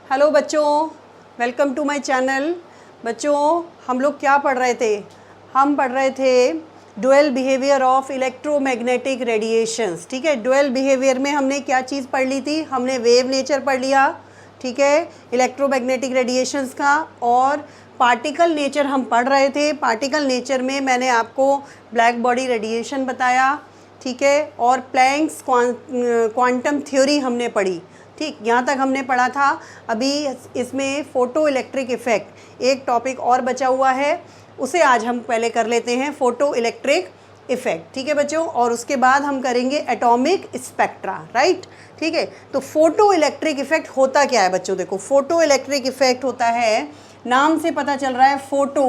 Hello बच्चों, welcome to my channel. बच्चों, हम लोग क्या पढ़ रहे थे? हम पढ़ रहे थे dual behaviour of electromagnetic radiations. ठीक है, ड्यूअल बिहेवियर में हमने क्या चीज़ पढ़ ली थी? हमने वेव नेचर पढ़ लिया, ठीक है, इलेक्ट्रोमैग्नेटिक रेडिएशंस का। और पार्टिकल नेचर हम पढ़ रहे थे। पार्टिकल नेचर में मैंने आपको ब्लैक बॉडी रेडिएशन बताया, ठीक है, और प्लैंक्स क्वांटम थ्योरी हमने पढ़ी। ठीक, यहाँ तक हमने पढ़ा था। अभी इसमें फ़ोटो इलेक्ट्रिक इफ़ेक्ट एक टॉपिक और बचा हुआ है, उसे आज हम पहले कर लेते हैं, फ़ोटो इलेक्ट्रिक इफ़ेक्ट। ठीक है बच्चों, और उसके बाद हम करेंगे एटॉमिक स्पेक्ट्रा। राइट, ठीक है। तो फ़ोटो इलेक्ट्रिक इफ़ेक्ट होता क्या है बच्चों? देखो, फ़ोटो इलेक्ट्रिक इफ़ेक्ट होता है, नाम से पता चल रहा है,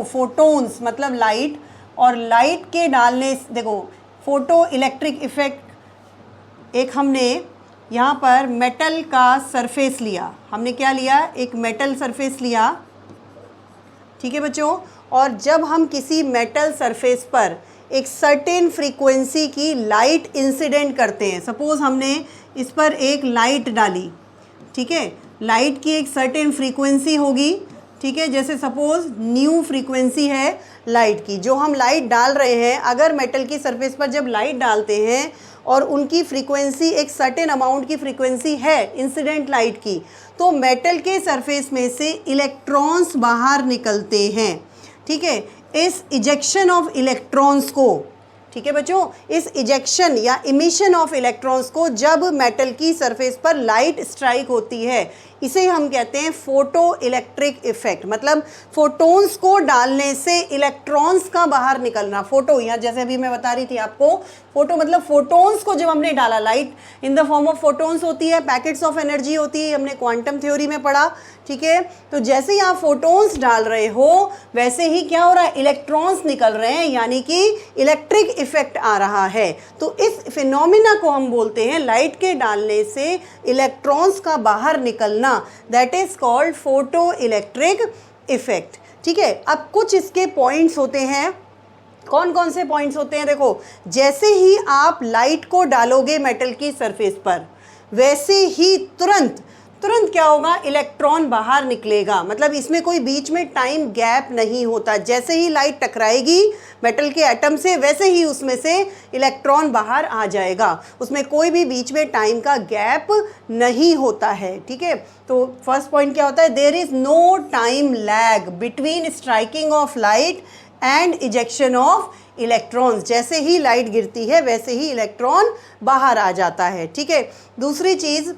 फोटोन्स मतलब लाइट, और लाइट के डालने, देखो फ़ोटो इलेक्ट्रिक इफ़ेक्ट, एक हमने यहाँ पर मेटल का सरफेस लिया। हमने क्या लिया? एक मेटल सरफेस लिया, ठीक है बच्चों। और जब हम किसी मेटल सरफेस पर एक सर्टेन फ्रीक्वेंसी की लाइट इंसिडेंट करते हैं, सपोज़ हमने इस पर एक लाइट डाली, ठीक है, लाइट की एक सर्टेन फ्रीक्वेंसी होगी, ठीक है, जैसे सपोज़ न्यू फ्रीक्वेंसी है लाइट की, जो हम लाइट डाल रहे हैं। अगर मेटल की सरफेस पर जब लाइट डालते हैं और उनकी फ्रीक्वेंसी एक सर्टेन अमाउंट की फ्रीक्वेंसी है इंसिडेंट लाइट की, तो मेटल के सरफेस में से इलेक्ट्रॉन्स बाहर निकलते हैं, ठीक है। इस इजेक्शन ऑफ इलेक्ट्रॉन्स को, ठीक है बच्चों, इस इजेक्शन या इमिशन ऑफ इलेक्ट्रॉन्स को जब मेटल की सरफेस पर लाइट स्ट्राइक होती है, इसे हम कहते हैं फोटो इलेक्ट्रिक इफेक्ट। मतलब फोटोन्स को डालने से इलेक्ट्रॉन्स का बाहर निकलना। फोटो, यहाँ जैसे अभी मैं बता रही थी आपको, फोटो मतलब फोटोन्स को जब हमने डाला, light in the form of photons होती है, पैकेट्स ऑफ एनर्जी होती है, हमने क्वांटम थ्योरी में पढ़ा, ठीक है। तो जैसे ही आप फोटोन्स डाल रहे हो, वैसे ही क्या हो रहा है? इलेक्ट्रॉन्स निकल रहे हैं, यानी कि इलेक्ट्रिक इफेक्ट आ रहा है। तो इस फिनोमिना को हम बोलते हैं लाइट के डालने से इलेक्ट्रॉन्स का बाहर निकलना, that is called photo electric effect, ठीक है। अब कुछ इसके पॉइंट्स होते हैं। कौन कौन से पॉइंट्स होते हैं? देखो, जैसे ही आप लाइट को डालोगे मेटल की सरफेस पर, वैसे ही तुरंत क्या होगा? इलेक्ट्रॉन बाहर निकलेगा। मतलब इसमें कोई बीच में टाइम गैप नहीं होता। जैसे ही लाइट टकराएगी मेटल के एटम से, वैसे ही उसमें से इलेक्ट्रॉन बाहर आ जाएगा। उसमें कोई भी बीच में टाइम का गैप नहीं होता है, ठीक है। तो फर्स्ट पॉइंट क्या होता है? There is no time lag between striking of light and ejection of electrons. जैसे ही लाइट गिरती है वैसे ही इलेक्ट्रॉन बाहर आ जाता है, ठीक है। दूसरी चीज़,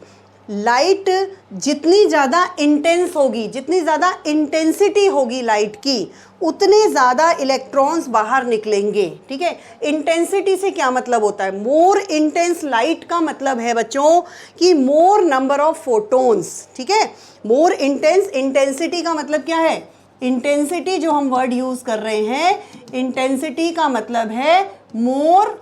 लाइट जितनी ज़्यादा इंटेंस होगी, जितनी ज़्यादा इंटेंसिटी होगी लाइट की, उतने ज़्यादा इलेक्ट्रॉन्स बाहर निकलेंगे, ठीक है। इंटेंसिटी से क्या मतलब होता है? मोर इंटेंस लाइट का मतलब है बच्चों कि मोर नंबर ऑफ फोटोन्स, ठीक है। मोर इंटेंस, इंटेंसिटी का मतलब क्या है? इंटेंसिटी जो हम वर्ड यूज़ कर रहे हैं, इंटेंसिटी का मतलब है मोर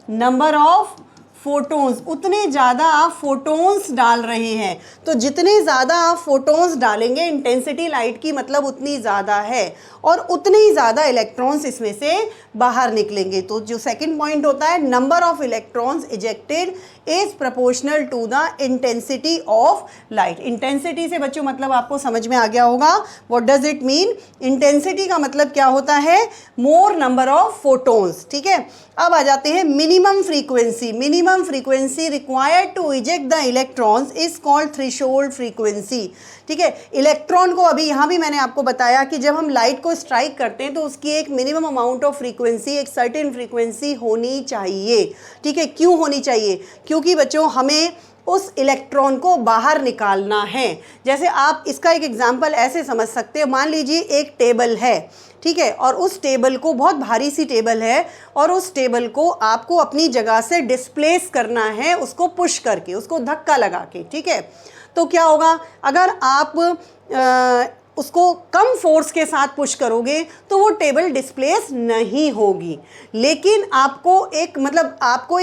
नंबर ऑफ फोटोन्स। उतने ज़्यादा आप फोटोन्स डाल रहे हैं, तो जितने ज़्यादा आप फोटोन्स डालेंगे, इंटेंसिटी लाइट की मतलब उतनी ज़्यादा है, और उतने ही ज़्यादा इलेक्ट्रॉन्स इसमें से बाहर निकलेंगे। तो जो सेकंड पॉइंट होता है, number of electrons ejected is proportional to the intensity of light. Intensity से बच्चों मतलब आपको समझ में आ गया होगा। What does it mean? Intensity का मतलब क्या होता है? मोर नंबर ऑफ फोटोन्स, ठीक है। अब आ जाते हैं minimum frequency. Minimum frequency required to eject the electrons is called threshold frequency, ठीक है। इलेक्ट्रॉन को, अभी यहाँ भी मैंने आपको बताया कि जब हम लाइट को स्ट्राइक करते हैं तो उसकी एक मिनिमम अमाउंट ऑफ फ्रीक्वेंसी, एक सर्टेन फ्रीक्वेंसी होनी चाहिए, ठीक है। क्यों होनी चाहिए? क्योंकि बच्चों हमें उस इलेक्ट्रॉन को बाहर निकालना है। जैसे आप इसका एक एग्जांपल ऐसे समझ सकते हो, मान लीजिए एक टेबल है, ठीक है, और उस टेबल को, बहुत भारी सी टेबल है, और उस टेबल को आपको अपनी जगह से डिस्प्लेस करना है, उसको पुश करके, उसको धक्का लगा के, ठीक है। तो क्या होगा? अगर आप उसको कम फोर्स के साथ पुश करोगे तो वो टेबल डिस्प्लेस नहीं होगी, लेकिन आपको एक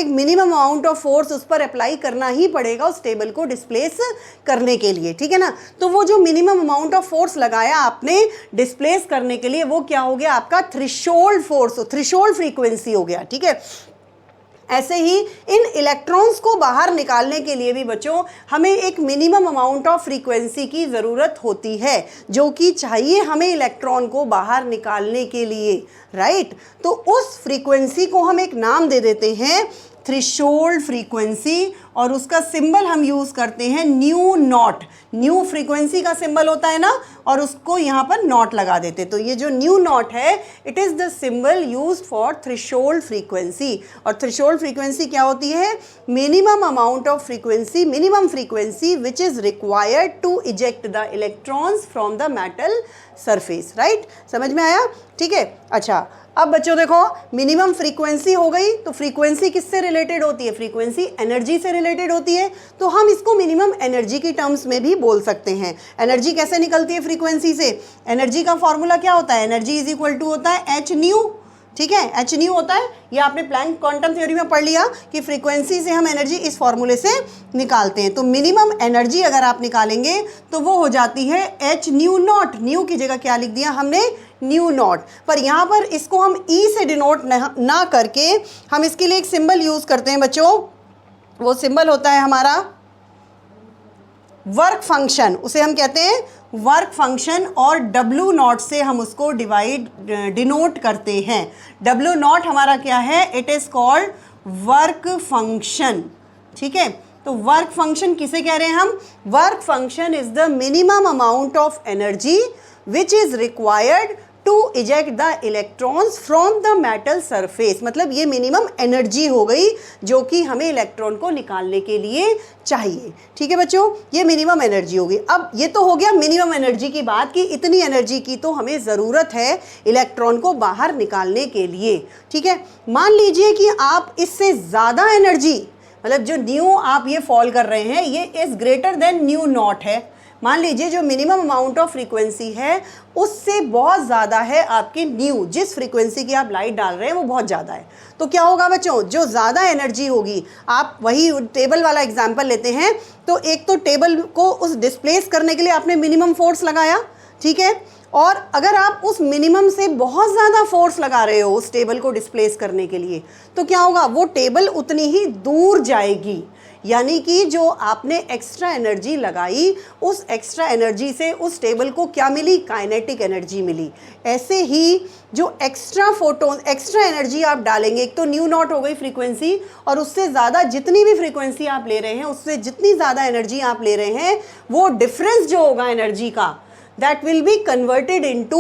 मिनिमम अमाउंट ऑफ फोर्स उस पर अप्लाई करना ही पड़ेगा उस टेबल को डिस्प्लेस करने के लिए, ठीक है ना। तो वो जो मिनिमम अमाउंट ऑफ फोर्स लगाया आपने डिस्प्लेस करने के लिए, वो क्या हो गया? आपका थ्रेशोल्ड फोर्स, थ्रेशोल्ड फ्रीक्वेंसी हो गया, ठीक है। ऐसे ही इन इलेक्ट्रॉन्स को बाहर निकालने के लिए भी बच्चों हमें एक मिनिमम अमाउंट ऑफ फ्रीक्वेंसी की ज़रूरत होती है, जो कि चाहिए हमें इलेक्ट्रॉन को बाहर निकालने के लिए, राइट। तो उस फ्रीक्वेंसी को हम एक नाम दे देते हैं थ्रेशोल्ड फ्रीक्वेंसी, और उसका सिंबल हम यूज़ करते हैं न्यू नॉट। न्यू फ्रीक्वेंसी का सिंबल होता है ना, और उसको यहाँ पर नॉट लगा देते। तो ये जो न्यू नॉट है, it is the symbol used for threshold frequency. और थ्रेशोल्ड फ्रीक्वेंसी क्या होती है? Minimum amount of frequency, minimum frequency which is required to eject the electrons from the metal surface, right. समझ में आया? ठीक है। अच्छा, अब बच्चों देखो, मिनिमम फ्रीक्वेंसी हो गई, तो फ्रीक्वेंसी किससे रिलेटेड होती है? फ्रीक्वेंसी एनर्जी से रिलेटेड होती है। तो हम इसको मिनिमम एनर्जी की टर्म्स में भी बोल सकते हैं। एनर्जी कैसे निकलती है फ्रीक्वेंसी से? एनर्जी का फॉर्मूला क्या होता है? एनर्जी इज इक्वल टू होता है एच न्यू, ठीक है। एच न्यू होता है, ये आपने प्लैंक क्वांटम थ्योरी में पढ़ लिया कि फ्रीक्वेंसी से हम एनर्जी इस फॉर्मूले से निकालते हैं। तो मिनिमम एनर्जी अगर आप निकालेंगे तो वो हो जाती है एच न्यू नॉट। न्यू की जगह क्या लिख दिया हमने? New not. पर यहाँ पर इसको हम ई से डिनोट ना करके हम इसके लिए एक सिंबल यूज़ करते हैं बच्चों। वो सिंबल होता है हमारा वर्क फंक्शन, उसे हम कहते हैं वर्क फंक्शन, और डब्ल्यू नॉट से हम उसको डिनोट करते हैं। डब्ल्यू नॉट हमारा क्या है? It is called work function, ठीक है। तो वर्क फंक्शन किसे कह रहे हैं हम? Work function is the minimum amount of energy which is required to eject the electrons from the metal surface. मतलब ये मिनिमम एनर्जी हो गई जो कि हमें इलेक्ट्रॉन को निकालने के लिए चाहिए, ठीक है बच्चों। ये मिनिमम एनर्जी होगी। अब ये तो हो गया मिनिमम एनर्जी की बात कि इतनी एनर्जी की तो हमें ज़रूरत है इलेक्ट्रॉन को बाहर निकालने के लिए, ठीक है। मान लीजिए कि आप इससे ज़्यादा एनर्जी, मतलब जो न्यू आप ये फॉल कर रहे हैं, ये is greater than new naught है। मान लीजिए जो मिनिमम अमाउंट ऑफ फ्रीक्वेंसी है उससे बहुत ज़्यादा है आपकी न्यू, जिस फ्रीक्वेंसी की आप लाइट डाल रहे हैं वो बहुत ज़्यादा है। तो क्या होगा बच्चों? जो ज़्यादा एनर्जी होगी, आप वही टेबल वाला एग्जांपल लेते हैं, तो एक तो टेबल को उस डिस्प्लेस करने के लिए आपने मिनिमम फोर्स लगाया, ठीक है। और अगर आप उस मिनिमम से बहुत ज़्यादा फोर्स लगा रहे हो उस टेबल को डिस्प्लेस करने के लिए, तो क्या होगा? वो टेबल उतनी ही दूर जाएगी। यानी कि जो आपने एक्स्ट्रा एनर्जी लगाई, उस एक्स्ट्रा एनर्जी से उस टेबल को क्या मिली? काइनेटिक एनर्जी मिली। ऐसे ही जो एक्स्ट्रा फोटोन, एक्स्ट्रा एनर्जी आप डालेंगे, एक तो न्यू नॉट हो गई फ्रीक्वेंसी, और उससे ज़्यादा जितनी भी फ्रीक्वेंसी आप ले रहे हैं, उससे जितनी ज़्यादा एनर्जी आप ले रहे हैं, वो डिफरेंस जो होगा एनर्जी का, that will be converted into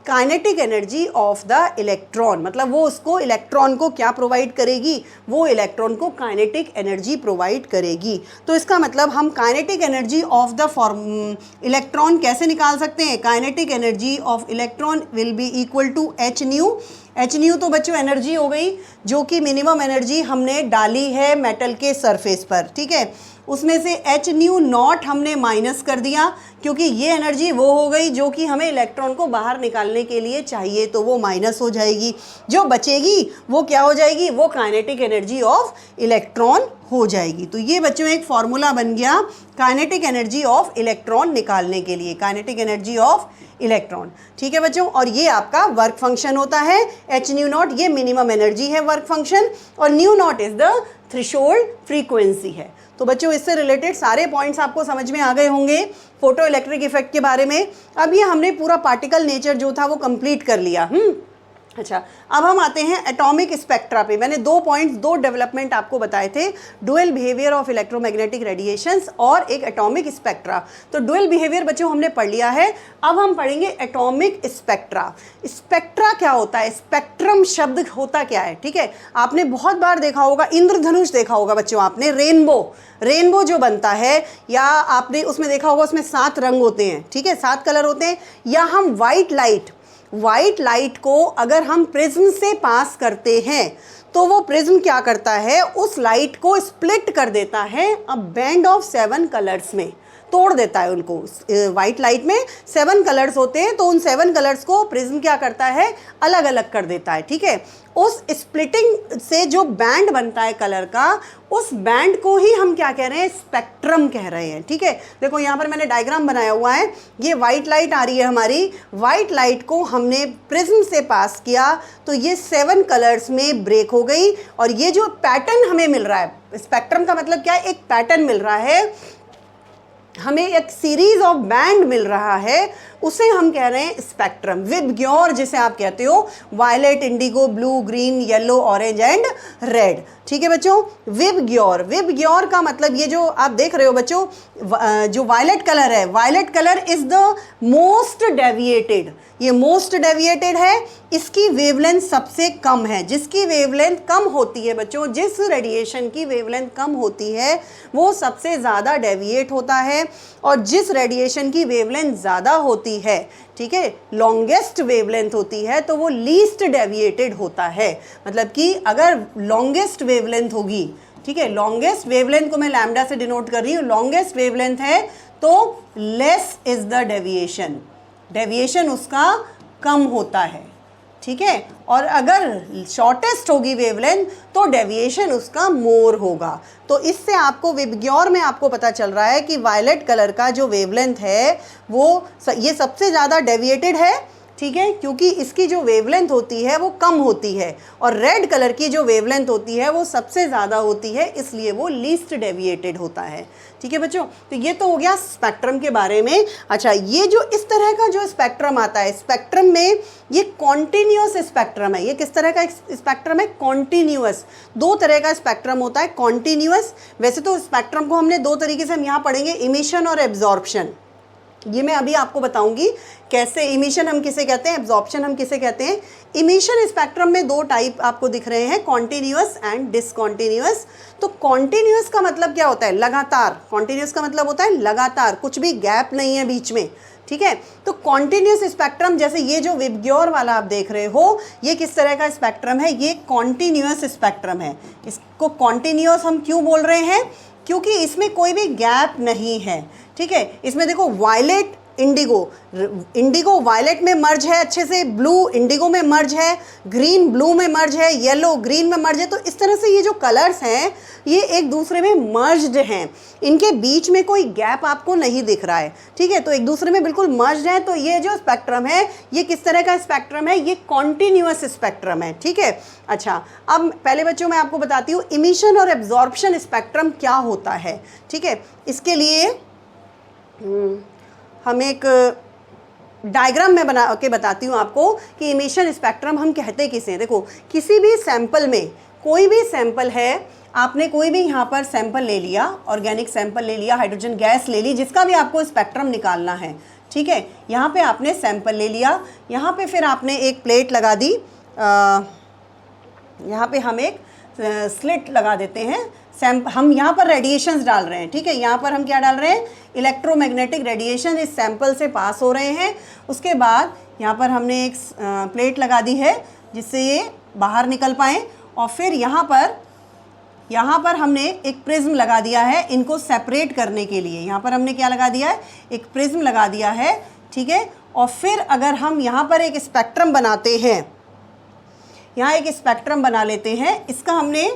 kinetic energy of the electron। मतलब वो उसको इलेक्ट्रॉन को क्या प्रोवाइड करेगी? वो इलेक्ट्रॉन को काइनेटिक एनर्जी प्रोवाइड करेगी। तो इसका मतलब हम kinetic energy of the electron कैसे निकाल सकते हैं? Kinetic energy of electron will be equal to H nu. H nu तो बच्चों एनर्जी हो गई जो कि मिनिमम एनर्जी हमने डाली है मेटल के सरफेस पर, ठीक है। उसमें से एच न्यू नॉट हमने माइनस कर दिया, क्योंकि ये एनर्जी वो हो गई जो कि हमें इलेक्ट्रॉन को बाहर निकालने के लिए चाहिए, तो वो माइनस हो जाएगी। जो बचेगी वो क्या हो जाएगी? वो काइनेटिक एनर्जी ऑफ इलेक्ट्रॉन हो जाएगी। तो ये बच्चों एक फॉर्मूला बन गया काइनेटिक एनर्जी ऑफ इलेक्ट्रॉन निकालने के लिए, काइनेटिक एनर्जी ऑफ इलेक्ट्रॉन, ठीक है बच्चों। और ये आपका वर्क फंक्शन होता है एच न्यू नॉट, ये मिनिमम एनर्जी है वर्क फंक्शन, और new not is the threshold frequency है। तो बच्चों इससे रिलेटेड सारे पॉइंट्स आपको समझ में आ गए होंगे फोटो इलेक्ट्रिक इफेक्ट के बारे में। अब ये हमने पूरा पार्टिकल नेचर जो था वो कंप्लीट कर लिया। अच्छा, अब हम आते हैं एटॉमिक स्पेक्ट्रा पे। मैंने 2 पॉइंट्स, 2 डेवलपमेंट आपको बताए थे, dual behaviour of electromagnetic radiations और एक एटॉमिक स्पेक्ट्रा। तो डुअल बिहेवियर बच्चों हमने पढ़ लिया है। अब हम पढ़ेंगे एटॉमिक स्पेक्ट्रा। स्पेक्ट्रा क्या होता है? स्पेक्ट्रम शब्द होता क्या है? ठीक है, आपने बहुत बार देखा होगा, इंद्रधनुष देखा होगा बच्चों आपने, रेनबो जो बनता है, या आपने उसमें देखा होगा उसमें 7 रंग होते हैं, ठीक है, 7 कलर होते हैं। या हम वाइट लाइट को अगर हम प्रिज्म से पास करते हैं तो वो प्रिज्म क्या करता है? उस लाइट को स्प्लिट कर देता है अ बैंड ऑफ 7 कलर्स में। तोड़ देता है उनको। वाइट लाइट में 7 कलर्स होते हैं, तो उन 7 कलर्स को प्रिज्म क्या करता है, अलग अलग कर देता है, ठीक है। उस स्प्लिटिंग से जो बैंड बनता है कलर का, उस बैंड को ही हम क्या कह रहे हैं, स्पेक्ट्रम कह रहे हैं, ठीक है। देखो यहाँ पर मैंने डायग्राम बनाया हुआ है, ये वाइट लाइट आ रही है हमारी, वाइट लाइट को हमने प्रिज्म से पास किया तो ये 7 कलर्स में ब्रेक हो गई, और ये जो पैटर्न हमें मिल रहा है, स्पेक्ट्रम का मतलब क्या है, एक पैटर्न मिल रहा है हमें, एक सीरीज ऑफ बैंड मिल रहा है, उसे हम कह रहे हैं स्पेक्ट्रम। विबग्योर जिसे आप कहते हो, violet, indigo, blue, green, yellow, orange and red, ठीक है बच्चों। विबग्योर, विबग्योर का मतलब ये जो आप देख रहे हो बच्चों, जो वायलेट कलर है, violet colour is the most deviated, ये मोस्ट डेविएटेड है, इसकी वेवलेंथ सबसे कम है। जिसकी वेवलेंथ कम होती है बच्चों, जिस रेडिएशन की वेवलेंथ कम होती है वो सबसे ज़्यादा डेविएट होता है, और जिस रेडिएशन की वेवलेंथ ज़्यादा होती है, ठीक है, लॉन्गेस्ट वेवलेंथ होती है, तो वो लीस्ट डेविएटेड होता है। मतलब कि अगर लॉन्गेस्ट वेवलेंथ होगी, ठीक है, लॉन्गेस्ट वेवलेंथ को मैं लैम्डा से डिनोट कर रही हूँ, लॉन्गेस्ट वेवलेंथ है तो less is the deviation, deviation उसका कम होता है, ठीक है। और अगर शॉर्टेस्ट होगी वेवलेंथ तो डेविएशन उसका मोर होगा। तो इससे आपको विबग्योर में आपको पता चल रहा है कि वायलेट कलर का जो वेवलेंथ है वो ये सबसे ज़्यादा डेविएटेड है, ठीक है, क्योंकि इसकी जो वेवलेंथ होती है वो कम होती है, और रेड कलर की जो वेवलेंथ होती है वो सबसे ज़्यादा होती है, इसलिए वो लीस्ट डेविएटेड होता है, ठीक है बच्चों। तो ये तो हो गया स्पेक्ट्रम के बारे में। अच्छा, ये जो इस तरह का जो स्पेक्ट्रम आता है, स्पेक्ट्रम में ये कॉन्टिन्यूअस स्पेक्ट्रम है। ये किस तरह का स्पेक्ट्रम है, कॉन्टिन्यूअस। 2 तरह का स्पेक्ट्रम होता है, कॉन्टिन्यूअस। वैसे तो स्पेक्ट्रम को हमने 2 तरीके से हम यहाँ पढ़ेंगे, इमिशन और एब्जॉर्प्शन। ये मैं अभी आपको बताऊंगी कैसे, इमिशन हम किसे कहते हैं, एब्जॉर्प्शन हम किसे कहते हैं। इमिशन स्पेक्ट्रम में 2 टाइप आपको दिख रहे हैं, कॉन्टिन्यूअस एंड डिसकॉन्टिन्यूअस। तो कॉन्टिन्यूअस का मतलब क्या होता है, लगातार। कॉन्टिन्यूअस का मतलब होता है लगातार, कुछ भी गैप नहीं है बीच में, ठीक है। तो कॉन्टिन्यूअस स्पेक्ट्रम, जैसे ये जो विबग्योर वाला आप देख रहे हो, ये किस तरह का स्पेक्ट्रम है, ये कॉन्टिन्यूअस स्पेक्ट्रम है। इसको कॉन्टिन्यूअस हम क्यों बोल रहे हैं, क्योंकि इसमें कोई भी गैप नहीं है, ठीक है। इसमें देखो वायलेट, इंडिगो, इंडिगो वायलेट में मर्ज है अच्छे से, ब्लू इंडिगो में मर्ज है, ग्रीन ब्लू में मर्ज है, येलो ग्रीन में मर्ज है। तो इस तरह से ये जो कलर्स हैं ये एक दूसरे में मर्ज्ड हैं, इनके बीच में कोई गैप आपको नहीं दिख रहा है, ठीक है। तो एक दूसरे में बिल्कुल मर्ज्ड है। तो ये जो स्पेक्ट्रम है ये किस तरह का स्पेक्ट्रम है, ये कॉन्टिन्यूअस स्पेक्ट्रम है, ठीक है। अच्छा, अब पहले बच्चों मैं आपको बताती हूँ इमिशन और एब्जॉर्प्शन स्पेक्ट्रम क्या होता है, ठीक है। इसके लिए हम एक डायग्राम में बना के बताती हूँ आपको कि इमिशन स्पेक्ट्रम हम कहते किसे हैं। देखो, किसी भी सैंपल में, कोई भी सैंपल है, आपने कोई भी यहाँ पर सैंपल ले लिया, ऑर्गेनिक सैंपल ले लिया, हाइड्रोजन गैस ले ली, जिसका भी आपको स्पेक्ट्रम निकालना है, ठीक है। यहाँ पे आपने सैंपल ले लिया, यहाँ पे फिर आपने एक प्लेट लगा दी, यहाँ पे हम एक स्लिट लगा देते हैं, हम यहाँ पर रेडिएशंस डाल रहे हैं, ठीक है। यहाँ पर हम क्या डाल रहे हैं, इलेक्ट्रोमैग्नेटिक रेडिएशन इस सैंपल से पास हो रहे हैं। उसके बाद यहाँ पर हमने एक प्लेट लगा दी है जिससे ये बाहर निकल पाए, और फिर यहाँ पर हमने एक प्रिज्म लगा दिया है इनको सेपरेट करने के लिए। यहाँ पर हमने क्या लगा दिया है, एक प्रिज्म लगा दिया है, ठीक है। और फिर अगर हम यहाँ पर एक स्पेक्ट्रम बनाते हैं, यहाँ एक स्पेक्ट्रम बना लेते हैं, इसका हमने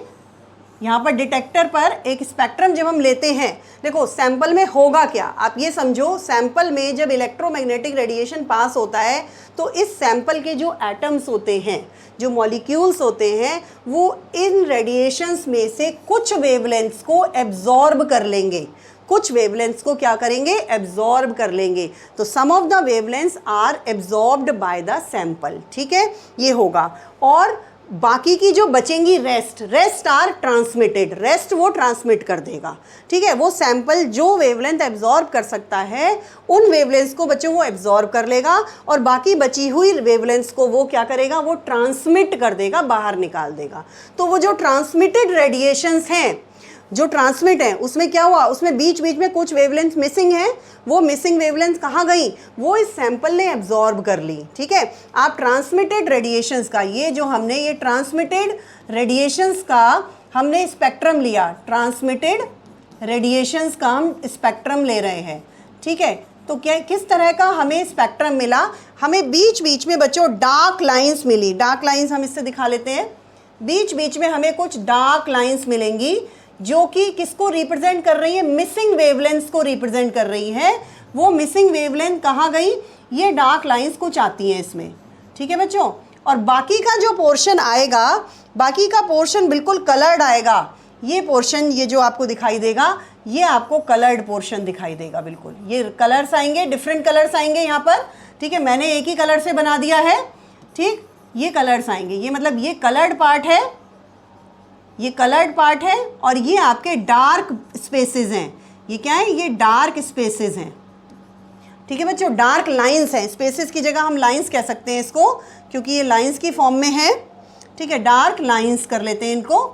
यहाँ पर डिटेक्टर पर एक स्पेक्ट्रम जब हम लेते हैं, देखो सैंपल में होगा क्या, आप ये समझो, सैंपल में जब इलेक्ट्रोमैग्नेटिक रेडिएशन पास होता है तो इस सैंपल के जो एटम्स होते हैं, जो मॉलिक्यूल्स होते हैं, वो इन रेडिएशंस में से कुछ वेवलेंथ्स को एब्जॉर्ब कर लेंगे, कुछ वेवलेंथ्स को क्या करेंगे, एब्जॉर्ब कर लेंगे। तो some of the wavelengths are absorbed by the sample, ठीक है, ये होगा। और बाकी की जो बचेंगी रेस्ट आर ट्रांसमिटेड, रेस्ट वो ट्रांसमिट कर देगा, ठीक है। वो सैंपल जो वेवलेंथ एब्जॉर्ब कर सकता है उन वेवलेंथ्स को बच्चों वो एब्जॉर्ब कर लेगा, और बाकी बची हुई वेवलेंथ्स को वो क्या करेगा, वो ट्रांसमिट कर देगा, बाहर निकाल देगा। तो वो जो ट्रांसमिटेड रेडिएशंस हैं, जो ट्रांसमिट है, उसमें क्या हुआ, उसमें बीच बीच में कुछ वेवलेंथ मिसिंग है, वो मिसिंग वेवलेंथ कहाँ गई, वो इस सैंपल ने एब्जॉर्ब कर ली, ठीक है। आप ट्रांसमिटेड रेडिएशंस का, ये जो हमने ये ट्रांसमिटेड रेडिएशंस का हमने स्पेक्ट्रम लिया, ट्रांसमिटेड रेडिएशंस का हम स्पेक्ट्रम ले रहे हैं, ठीक है। तो क्या किस तरह का हमें स्पेक्ट्रम मिला, हमें बीच बीच में बच्चों डार्क लाइंस मिली। डार्क लाइंस हम इससे दिखा लेते हैं। बीच बीच में हमें कुछ डार्क लाइंस मिलेंगी जो कि किसको रिप्रेजेंट कर रही है, मिसिंग वेवलेंथ को रिप्रेजेंट कर रही है। वो मिसिंग वेवलेंथ कहाँ गई, ये डार्क लाइंस कुछ आती हैं इसमें, ठीक है बच्चों। और बाकी का जो पोर्शन आएगा, बाकी का पोर्शन बिल्कुल कलर्ड आएगा। ये पोर्शन, ये जो आपको दिखाई देगा, ये आपको कलर्ड पोर्शन दिखाई देगा। बिल्कुल ये कलर्स आएंगे, डिफरेंट कलर्स आएंगे यहाँ पर, ठीक है। मैंने एक ही कलर से बना दिया है, ठीक। ये कलर्स आएंगे, ये मतलब ये कलर्ड पार्ट है, ये कलर्ड पार्ट है, और ये आपके डार्क स्पेसेस हैं। ये क्या है, ये डार्क स्पेसेस हैं, ठीक है बच्चों। डार्क लाइंस हैं, स्पेसेस की जगह हम लाइंस कह सकते हैं इसको, क्योंकि ये लाइंस की फॉर्म में है, ठीक है। डार्क लाइंस कर लेते हैं इनको,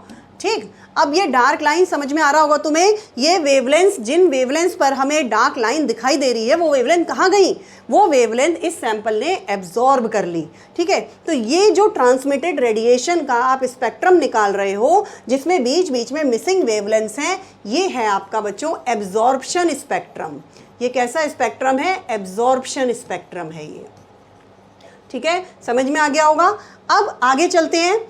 ठीक। अब ये डार्क लाइन समझ में आ रहा होगा तुम्हें। ये वेवलेंथ, जिन वेवलेंथ पर हमें डार्क लाइन दिखाई दे रही है, वो वेवलेंथ कहाँ गई, वो वेवलेंथ इस सैंपल ने एब्जॉर्ब कर ली, ठीक है। तो ये जो ट्रांसमिटेड रेडिएशन का आप स्पेक्ट्रम निकाल रहे हो, जिसमें बीच बीच में मिसिंग वेवलेंथ्स हैं, ये है आपका बच्चों एब्जॉर्प्शन स्पेक्ट्रम। ये कैसा स्पेक्ट्रम है, एब्जॉर्प्शन स्पेक्ट्रम है ये, ठीक है। समझ में आ गया होगा। अब आगे चलते हैं।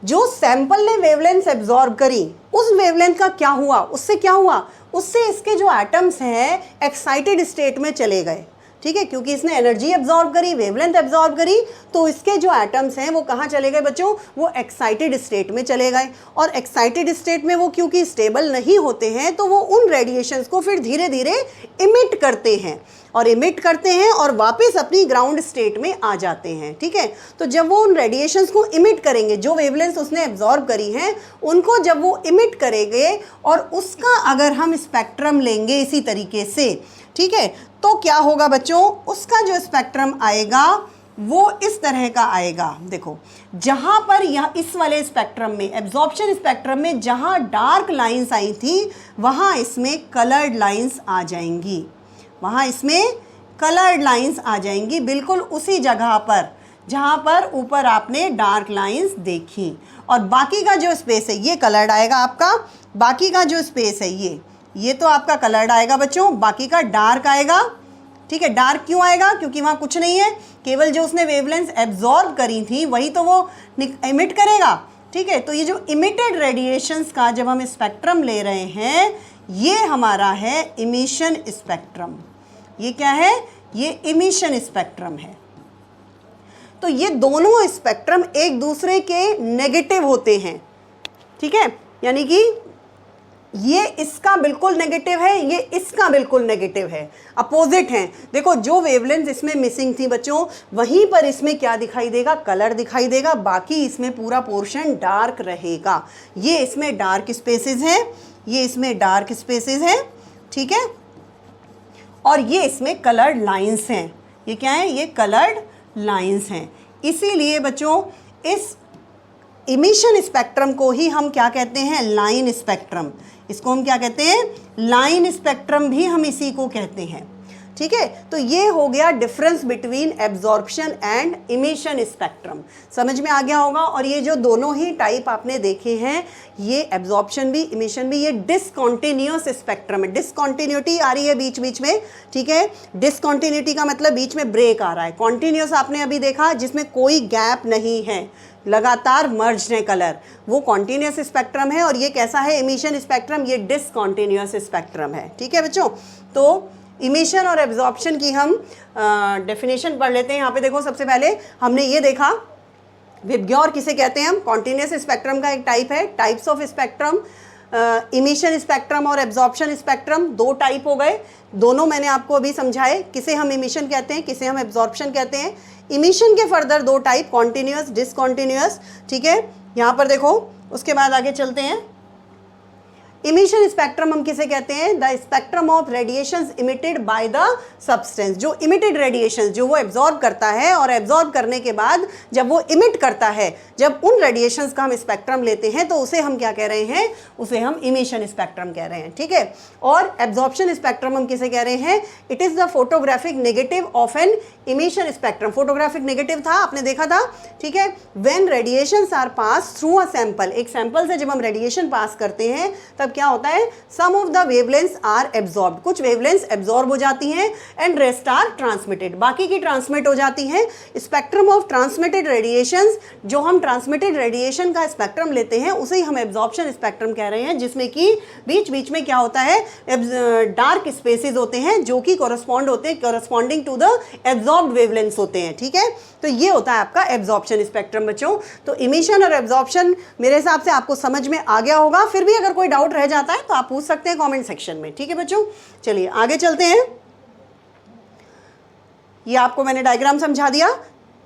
जो सैंपल ने वेवलेंथ एब्जॉर्ब करी, उस वेवलेंथ का क्या हुआ, उससे क्या हुआ, उससे इसके जो एटम्स हैं एक्साइटेड स्टेट में चले गए, ठीक है। क्योंकि इसने एनर्जी एब्जॉर्ब करी, वेवलेंथ एब्जॉर्ब करी, तो इसके जो एटम्स हैं वो कहाँ चले गए बच्चों, वो एक्साइटेड स्टेट में चले गए। और एक्साइटेड स्टेट में वो क्योंकि स्टेबल नहीं होते हैं, तो वो उन रेडिएशंस को फिर धीरे धीरे इमिट करते हैं, और इमिट करते हैं और वापस अपनी ग्राउंड स्टेट में आ जाते हैं, ठीक है। तो जब वो उन रेडिएशंस को इमिट करेंगे, जो वेवलेंथ उसने एब्जॉर्ब करी हैं, उनको जब वो इमिट करेंगे और उसका अगर हम स्पेक्ट्रम लेंगे इसी तरीके से, ठीक है, तो क्या होगा बच्चों, उसका जो स्पेक्ट्रम आएगा वो इस तरह का आएगा। देखो, जहाँ पर यह इस वाले स्पेक्ट्रम में, एब्जॉर्प्शन स्पेक्ट्रम में जहाँ डार्क लाइंस आई थी, वहाँ इसमें कलर्ड लाइंस आ जाएंगी, वहाँ इसमें कलर्ड लाइंस आ जाएंगी, बिल्कुल उसी जगह पर जहाँ पर ऊपर आपने डार्क लाइंस देखी। और बाकी का जो स्पेस है ये कलर्ड आएगा आपका, बाकी का जो स्पेस है ये तो आपका कलर्ड आएगा बच्चों, बाकी का डार्क आएगा, ठीक है। डार्क क्यों आएगा, क्योंकि वहाँ कुछ नहीं है, केवल जो उसने वेवलेंथ एब्जॉर्ब करी थी वही तो वो इमिट करेगा, ठीक है। तो ये जो इमिटेड रेडिएशंस का जब हम स्पेक्ट्रम ले रहे हैं, ये हमारा है इमिशन स्पेक्ट्रम। ये क्या है, ये इमिशन स्पेक्ट्रम है। तो ये दोनों स्पेक्ट्रम एक दूसरे के नेगेटिव होते हैं, ठीक है। यानी कि ये इसका बिल्कुल नेगेटिव है, ये इसका बिल्कुल नेगेटिव है, अपोजिट हैं। देखो, जो वेवलेंथ इसमें मिसिंग थी बच्चों, वहीं पर इसमें क्या दिखाई देगा, कलर दिखाई देगा, बाकी इसमें पूरा पोर्शन डार्क रहेगा। ये इसमें डार्क स्पेसेस हैं, ये इसमें डार्क स्पेसेस हैं, ठीक है। और ये इसमें कलर्ड लाइंस हैं। ये क्या है, ये कलर्ड लाइंस हैं। इसीलिए बच्चों इस इमिशन स्पेक्ट्रम को ही हम क्या कहते हैं, लाइन स्पेक्ट्रम। इसको हम क्या कहते हैं, लाइन स्पेक्ट्रम भी हम इसी को कहते हैं, ठीक है। तो ये हो गया difference between absorption and emission spectrum, समझ में आ गया होगा। और ये जो दोनों ही टाइप आपने देखे हैं, ये एब्जॉर्प्शन भी इमिशन भी, ये डिसकॉन्टिन्यूअस स्पेक्ट्रम है। डिसकॉन्टिन्यूटी आ रही है बीच बीच में, ठीक है। डिसकॉन्टिन्यूटी का मतलब बीच में ब्रेक आ रहा है। कॉन्टिन्यूअस आपने अभी देखा जिसमें कोई गैप नहीं है, लगातार मर्ज है कलर, वो कॉन्टिन्यूअस स्पेक्ट्रम है। और ये कैसा है, इमिशन स्पेक्ट्रम, ये डिसकॉन्टिन्यूअस स्पेक्ट्रम है, ठीक है बच्चों। तो इमिशन और एब्जॉर्प्शन की हम डेफिनेशन पढ़ लेते हैं। यहाँ पे देखो, सबसे पहले हमने ये देखा विबग्योर किसे कहते हैं हम, कॉन्टिन्यूअस स्पेक्ट्रम का एक टाइप है। Types of spectrum, emission spectrum और एब्जॉर्प्शन स्पेक्ट्रम, दो टाइप हो गए। दोनों मैंने आपको अभी समझाए, किसे हम इमिशन कहते हैं, किसे हम एब्जॉर्प्शन कहते हैं। इमिशन के फर्दर दो टाइप, कॉन्टिन्यूअस, डिसकॉन्टिन्यूअस, ठीक है। यहाँ पर देखो, उसके बाद आगे चलते हैं। इमिशन स्पेक्ट्रम हम किसे कहते हैं, the spectrum of radiations emitted by the substance. जो इमिटेड रेडिएशंस जो वो एब्जॉर्ब करता है, और एब्जॉर्ब करने के बाद जब वो इमिट करता है, जब उन रेडिएशंस का हम स्पेक्ट्रम लेते हैं, तो उसे हम क्या कह रहे हैं, उसे हम इमिशन स्पेक्ट्रम कह रहे हैं, ठीक है। और एब्जॉर्प्शन स्पेक्ट्रम हम किसे कह रहे हैं, it is the photographic negative of an emission spectrum. Photographic negative था, आपने देखा था, ठीक है। When radiations are pass through a sample, एक सैंपल से जब हम रेडिएशन पास करते हैं, तब क्या होता है, some of the wavelengths are absorbed, कुछ वेवलेंथ्स एब्जॉर्ब हो जाती हैं एंड रेस्ट आर ट्रांसमिटेड, बाकी की ट्रांसमिट हो जाती हैं। स्पेक्ट्रम ऑफ ट्रांसमिटेड रेडिएशंस, जो हम ट्रांसमिटेड रेडिएशन का स्पेक्ट्रम लेते हैं उसे ही हम एब्जॉर्प्शन स्पेक्ट्रम कह रहे हैं, जिसमें कि बीच बीच में क्या होता है, डार्क स्पेसेस होते हैं जो कि कॉरस्पॉन्ड होते हैं, corresponding to the absorbed wavelengths होते हैं। ठीक है, तो ये होता है आपका एब्जॉर्प्शन स्पेक्ट्रम बच्चों। तो इमिशन और एब्जॉर्प्शन मेरे हिसाब से आपको समझ में आ गया होगा, फिर भी अगर कोई डाउट रह जाता है तो आप पूछ सकते हैं कमेंट सेक्शन में। ठीक है बच्चों, चलिए आगे चलते हैं। ये आपको मैंने डायग्राम समझा दिया,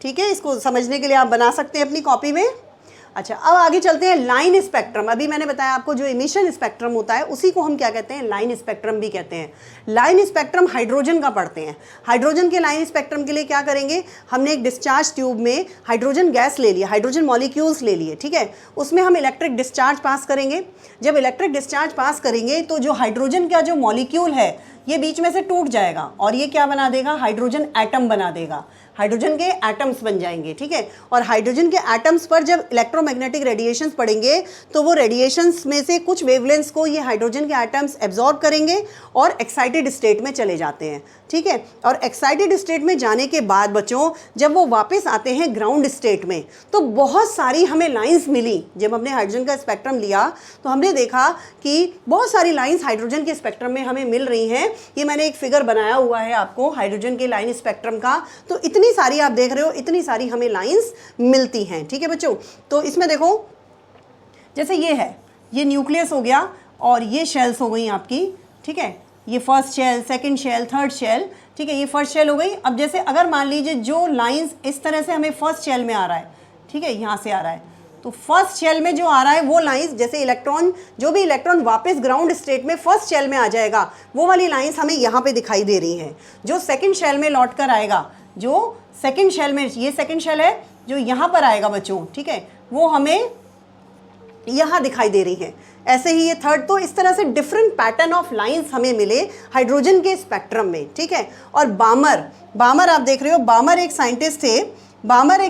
ठीक है, इसको समझने के लिए आप बना सकते हैं अपनी कॉपी में। अच्छा, अब आगे चलते हैं लाइन स्पेक्ट्रम। अभी मैंने बताया आपको जो इमिशन स्पेक्ट्रम होता है उसी को हम क्या कहते हैं, लाइन स्पेक्ट्रम भी कहते हैं। लाइन स्पेक्ट्रम हाइड्रोजन का पढ़ते हैं। हाइड्रोजन के लाइन स्पेक्ट्रम के लिए क्या करेंगे, हमने एक डिस्चार्ज ट्यूब में हाइड्रोजन गैस ले लिया, हाइड्रोजन मॉलिक्यूल्स ले लिए, ठीक है, उसमें हम इलेक्ट्रिक डिस्चार्ज पास करेंगे। जब इलेक्ट्रिक डिस्चार्ज पास करेंगे तो जो हाइड्रोजन का जो मॉलिक्यूल है ये बीच में से टूट जाएगा और ये क्या बना देगा, हाइड्रोजन एटम बना देगा, हाइड्रोजन के एटम्स बन जाएंगे। ठीक है, और हाइड्रोजन के एटम्स पर जब इलेक्ट्रोमैग्नेटिक रेडिएशंस पड़ेंगे तो वो रेडिएशंस में से कुछ वेवलेंथ्स को ये हाइड्रोजन के एटम्स एब्जॉर्ब करेंगे और एक्साइटेड स्टेट में चले जाते हैं। ठीक है, और एक्साइटेड स्टेट में जाने के बाद बच्चों जब वो वापस आते हैं ग्राउंड स्टेट में तो बहुत सारी हमें लाइंस मिली। जब हमने हाइड्रोजन का स्पेक्ट्रम लिया तो हमने देखा कि बहुत सारी लाइंस हाइड्रोजन के स्पेक्ट्रम में हमें मिल रही हैं। ये मैंने एक फिगर बनाया हुआ है आपको हाइड्रोजन के लाइन स्पेक्ट्रम का, तो इतनी सारी आप देख रहे हो, इतनी सारी हमें लाइंस मिलती हैं। ठीक है बच्चों, तो इसमें देखो जैसे ये है, ये न्यूक्लियस हो गया और ये शेल्स हो गई आपकी। ठीक है, ये first shell, second shell, third shell. ठीक है, ये फर्स्ट शेल हो गई। अब जैसे अगर मान लीजिए जो लाइंस इस तरह से हमें फर्स्ट शेल में आ रहा है, ठीक है, यहाँ से आ रहा है, तो फर्स्ट शेल में जो आ रहा है वो लाइंस, जैसे इलेक्ट्रॉन, जो भी इलेक्ट्रॉन वापस ग्राउंड स्टेट में फर्स्ट शेल में आ जाएगा वो वाली लाइंस हमें यहाँ पे दिखाई दे रही हैं। जो सेकंड शेल में लौट कर आएगा, जो सेकंड शेल में, ये सेकंड शेल है जो यहाँ पर आएगा बच्चों, ठीक है, वो हमें यहाँ दिखाई दे रही है। ऐसे ही ये थर्ड, तो इस तरह से डिफरेंट पैटर्न ऑफ लाइंस हमें मिले हाइड्रोजन के स्पेक्ट्रम में। ठीक है, और बामर आप देख रहे हो, बामर एक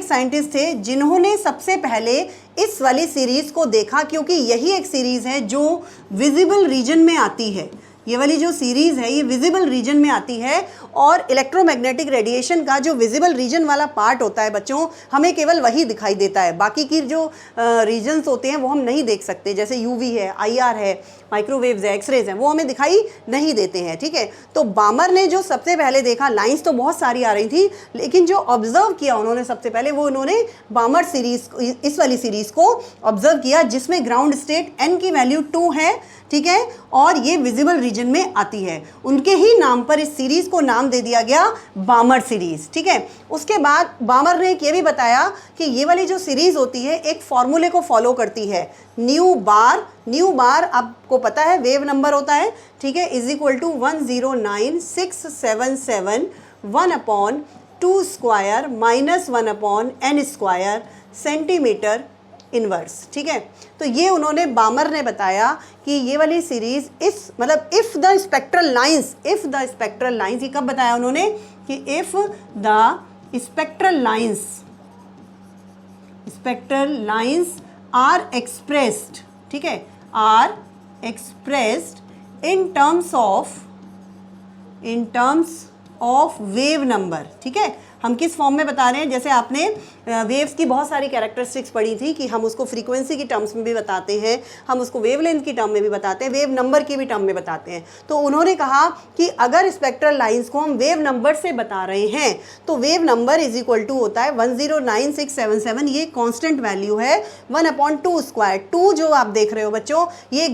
साइंटिस्ट थे जिन्होंने सबसे पहले इस वाली सीरीज को देखा, क्योंकि यही एक सीरीज है जो विजिबल रीजन में आती है। ये वाली जो सीरीज़ है ये विजिबल रीजन में आती है और इलेक्ट्रोमैग्नेटिक रेडिएशन का जो विजिबल रीजन वाला पार्ट होता है बच्चों, हमें केवल वही दिखाई देता है। बाकी की जो रीजन्स होते हैं वो हम नहीं देख सकते, जैसे यूवी है, आईआर है, माइक्रोवेव्स है, एक्सरेज हैं, वो हमें दिखाई नहीं देते हैं। ठीक है, तो बामर ने जो सबसे पहले देखा, लाइंस तो बहुत सारी आ रही थी, लेकिन जो ऑब्जर्व किया उन्होंने सबसे पहले, वो उन्होंने बामर सीरीज, इस वाली सीरीज़ को ऑब्जर्व किया जिसमें ग्राउंड स्टेट n की वैल्यू 2 है। ठीक है, और ये विजिबल रीजन में आती है। उनके ही नाम पर इस सीरीज़ को नाम दे दिया गया बामर सीरीज़। ठीक है, उसके बाद बामर ने ये भी बताया कि ये वाली जो सीरीज़ होती है एक फॉर्मूले को फॉलो करती है, न्यू बार आपको पता है वेव नंबर होता है। ठीक है, is equal to 109677 1/2 square minus 1/n square centimetre inverse. ठीक है, तो ये उन्होंने, बामर ने बताया कि ये वाली सीरीज इस मतलब इफ़ द स्पेक्ट्रल लाइंस, ये कब बताया उन्होंने कि if the spectral lines are expressed, ठीक है, are expressed in terms of wave number. ठीक है, हम किस फॉर्म में बता रहे हैं, जैसे आपने वेव्स की बहुत सारी कैरेक्टरिस्टिक्स पढ़ी थी कि हम उसको फ्रीक्वेंसी की टर्म्स में भी बताते हैं, हम उसको वेवलेंथ की टर्म में भी बताते हैं, वेव नंबर की भी टर्म में बताते हैं। तो उन्होंने कहा कि अगर स्पेक्ट्रल लाइंस को हम वेव नंबर से बता रहे हैं तो wave number is equal to होता है 109677, ये कांस्टेंट वैल्यू है, 1/2 स्क्वायर। 2 जो आप देख रहे हो बच्चों, ये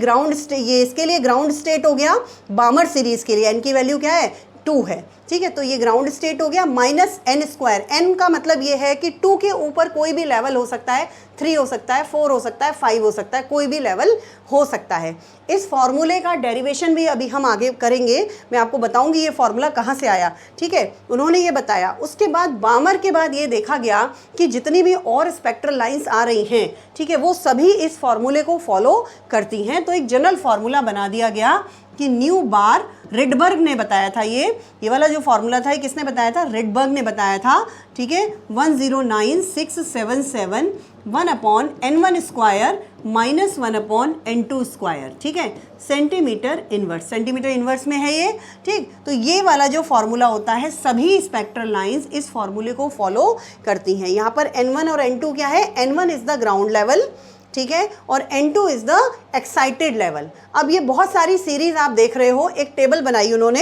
ये इसके लिए ग्राउंड स्टेट हो गया, बामर सीरीज के लिए n की वैल्यू क्या है, 2 है। ठीक है, तो ये ग्राउंड स्टेट हो गया, माइनस n स्क्वायर। n का मतलब ये है कि 2 के ऊपर कोई भी लेवल हो सकता है, 3 हो सकता है, 4 हो सकता है, 5 हो सकता है, कोई भी लेवल हो सकता है। इस फॉर्मूले का डेरिवेशन भी अभी हम आगे करेंगे, मैं आपको बताऊंगी ये फॉर्मूला कहाँ से आया। ठीक है, उन्होंने ये बताया। उसके बाद बामर के बाद ये देखा गया कि जितनी भी और स्पेक्ट्रल लाइंस आ रही हैं, ठीक है, वो सभी इस फॉर्मूले को फॉलो करती हैं। तो एक जनरल फार्मूला बना दिया गया कि न्यू बार, रिडबर्ग ने बताया था, ये वाला जो फॉर्मूला था किसने बताया था, रिडबर्ग ने बताया था। ठीक है, 109677 1 upon n1 square minus 1 upon n2 square, ठीक है, सेंटीमीटर इनवर्स में है ये, ठीक। तो ये वाला जो फॉर्मूला होता है सभी स्पेक्ट्रल लाइंस इस फॉर्मूले को फॉलो करती हैं। यहाँ पर n1 और n2 क्या है, n1 is the ground level, ठीक है, और n2 is the excited level. अब ये बहुत सारी सीरीज आप देख रहे हो, एक टेबल बनाई उन्होंने,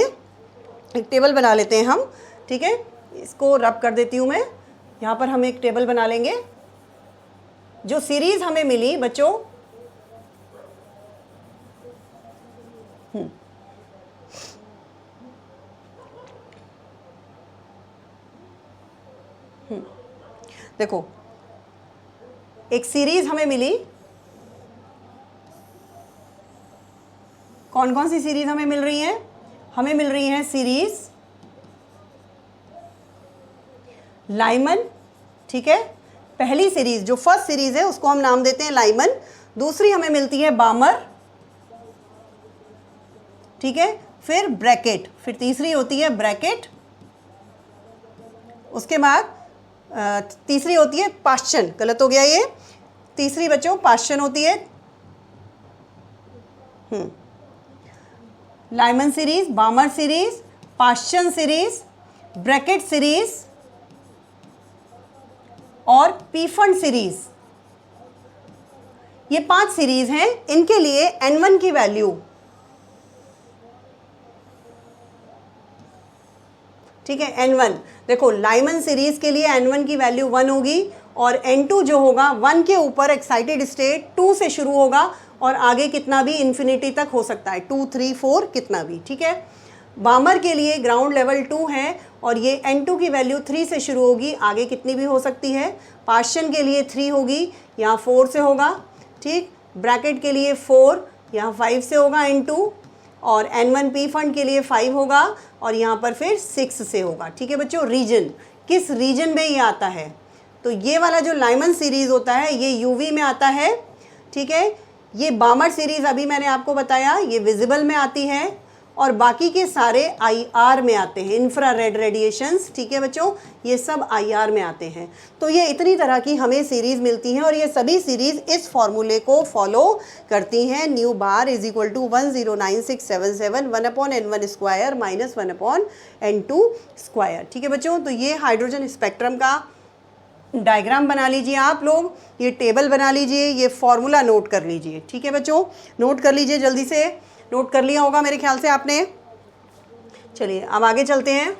एक टेबल बना लेते हैं हम, ठीक है, इसको रब कर देती हूँ मैं। यहाँ पर हम एक टेबल बना लेंगे। जो सीरीज हमें मिली बच्चों, देखो एक सीरीज हमें मिली, कौन कौन सी सीरीज हमें मिल रही है, हमें मिल रही है सीरीज लाइमन, ठीक है, पहली सीरीज जो फर्स्ट सीरीज है उसको हम नाम देते हैं लाइमन। दूसरी हमें मिलती है बामर, ठीक है, फिर ब्रैकेट, फिर तीसरी होती है ब्रैकेट, उसके बाद तीसरी होती है पाश्चन, गलत हो गया ये, तीसरी बच्चों पाश्चन होती है, Lyman series, बामर series, पाश्चन series, Brackett series और पीफंड सीरीज। ये 5 सीरीज हैं। इनके लिए n1 की वैल्यू, ठीक है, n1, देखो लाइमन सीरीज के लिए n1 की वैल्यू 1 होगी और n2 जो होगा 1 के ऊपर एक्साइटेड स्टेट 2 से शुरू होगा और आगे कितना भी इन्फिनिटी तक हो सकता है, 2, 3, 4 कितना भी, ठीक है। बामर के लिए ग्राउंड लेवल 2 है और ये n2 की वैल्यू 3 से शुरू होगी, आगे कितनी भी हो सकती है। पाश्चन के लिए 3 होगी, यहाँ 4 से होगा, ठीक। ब्रैकेट के लिए 4, यहाँ 5 से होगा n2, और n1 पी फंड के लिए 5 होगा और यहाँ पर फिर 6 से होगा, ठीक है बच्चों। रीजन, किस रीजन में ये आता है, तो ये वाला जो लाइमन सीरीज होता है ये यूवी में आता है, ठीक है। ये बामर सीरीज अभी मैंने आपको बताया ये विजिबल में आती है और बाकी के सारे IR में आते हैं, इंफ्रारेड रेडिएशंस, ठीक है बच्चों, ये सब IR में आते हैं। तो ये इतनी तरह की हमें सीरीज़ मिलती हैं और ये सभी सीरीज़ इस फॉर्मूले को फॉलो करती हैं। Nu bar is equal to 109677 1 upon n1 square minus 1 upon n2 square, ठीक है बच्चों। तो ये हाइड्रोजन स्पेक्ट्रम का डायग्राम बना लीजिए आप लोग, ये टेबल बना लीजिए, ये फॉर्मूला नोट कर लीजिए, ठीक है बच्चों, नोट कर लीजिए, जल्दी से नोट कर लिया होगा मेरे ख्याल से आपने। चलिए अब आगे चलते हैं।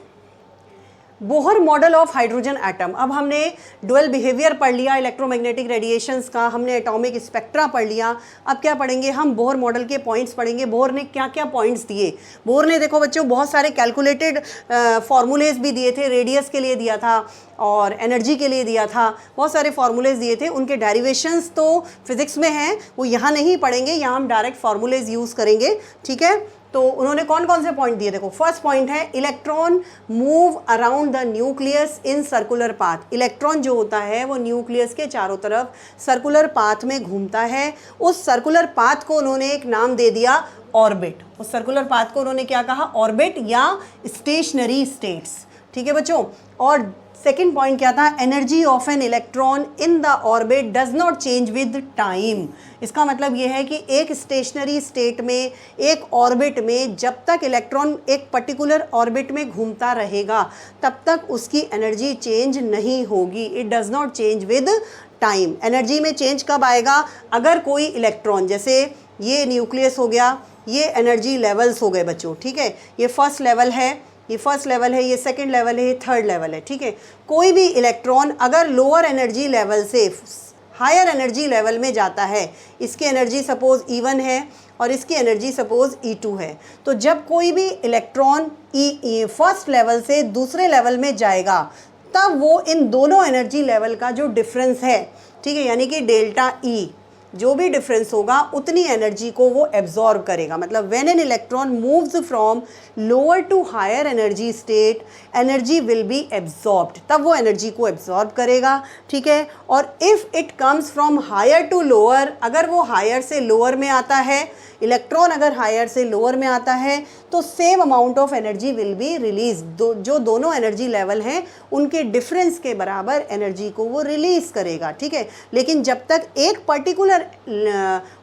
Bohr model of hydrogen atom. अब हमने डुअल बिहेवियर पढ़ लिया इलेक्ट्रोमैग्नेटिक रेडिएशंस का, हमने एटॉमिक स्पेक्ट्रा पढ़ लिया। अब क्या पढ़ेंगे हम, बोहर मॉडल के पॉइंट्स पढ़ेंगे। बोहर ने क्या क्या पॉइंट्स दिए, बोहर ने देखो बच्चों बहुत सारे कैलकुलेटेड फार्मूलेज भी दिए थे, रेडियस के लिए दिया था और एनर्जी के लिए दिया था, बहुत सारे फार्मूलेज दिए थे। उनके डेरिवेशंस तो फिजिक्स में हैं, वो यहाँ नहीं पढ़ेंगे, यहाँ हम डायरेक्ट फार्मूलेज यूज़ करेंगे, ठीक है। तो उन्होंने कौन कौन से पॉइंट दिए, देखो फर्स्ट पॉइंट है electron move around the nucleus in circular path. Electron जो होता है वो न्यूक्लियस के चारों तरफ सर्कुलर पाथ में घूमता है। उस सर्कुलर पाथ को उन्होंने एक नाम दे दिया ऑर्बिट। उस सर्कुलर पाथ को उन्होंने क्या कहा, ऑर्बिट या स्टेशनरी स्टेट्स, ठीक है बच्चों। और सेकेंड पॉइंट क्या था, energy of an electron in the orbit does not change with time. इसका मतलब ये है कि एक स्टेशनरी स्टेट में, एक ऑर्बिट में जब तक इलेक्ट्रॉन एक पर्टिकुलर ऑर्बिट में घूमता रहेगा तब तक उसकी एनर्जी चेंज नहीं होगी। It does not change with time. Energy में चेंज कब आएगा, अगर कोई इलेक्ट्रॉन, जैसे ये न्यूक्लियस हो गया, ये एनर्जी लेवल्स हो गए बच्चों, ठीक है। ये फर्स्ट लेवल है, ये फर्स्ट लेवल है, ये सेकंड लेवल है, ये थर्ड लेवल है, ठीक है। कोई भी इलेक्ट्रॉन अगर लोअर एनर्जी लेवल से हायर एनर्जी लेवल में जाता है, इसकी एनर्जी सपोज E1 है और इसकी एनर्जी सपोज E2 है, तो जब कोई भी इलेक्ट्रॉन फर्स्ट लेवल से दूसरे लेवल में जाएगा तब वो इन दोनों एनर्जी लेवल का जो डिफरेंस है, ठीक है, यानी कि डेल्टा E, जो भी डिफरेंस होगा उतनी एनर्जी को वो एब्जॉर्ब करेगा। मतलब when an electron moves from lower to higher energy state, energy will be absorbed, तब वो एनर्जी को एब्जॉर्ब करेगा, ठीक है। और if it comes from higher to lower, अगर वो हायर से लोअर में आता है, इलेक्ट्रॉन अगर हायर से लोअर में आता है, तो same amount of energy will be release. जो दोनों एनर्जी लेवल हैं उनके डिफरेंस के बराबर एनर्जी को वो रिलीज करेगा, ठीक है। लेकिन जब तक एक पर्टिकुलर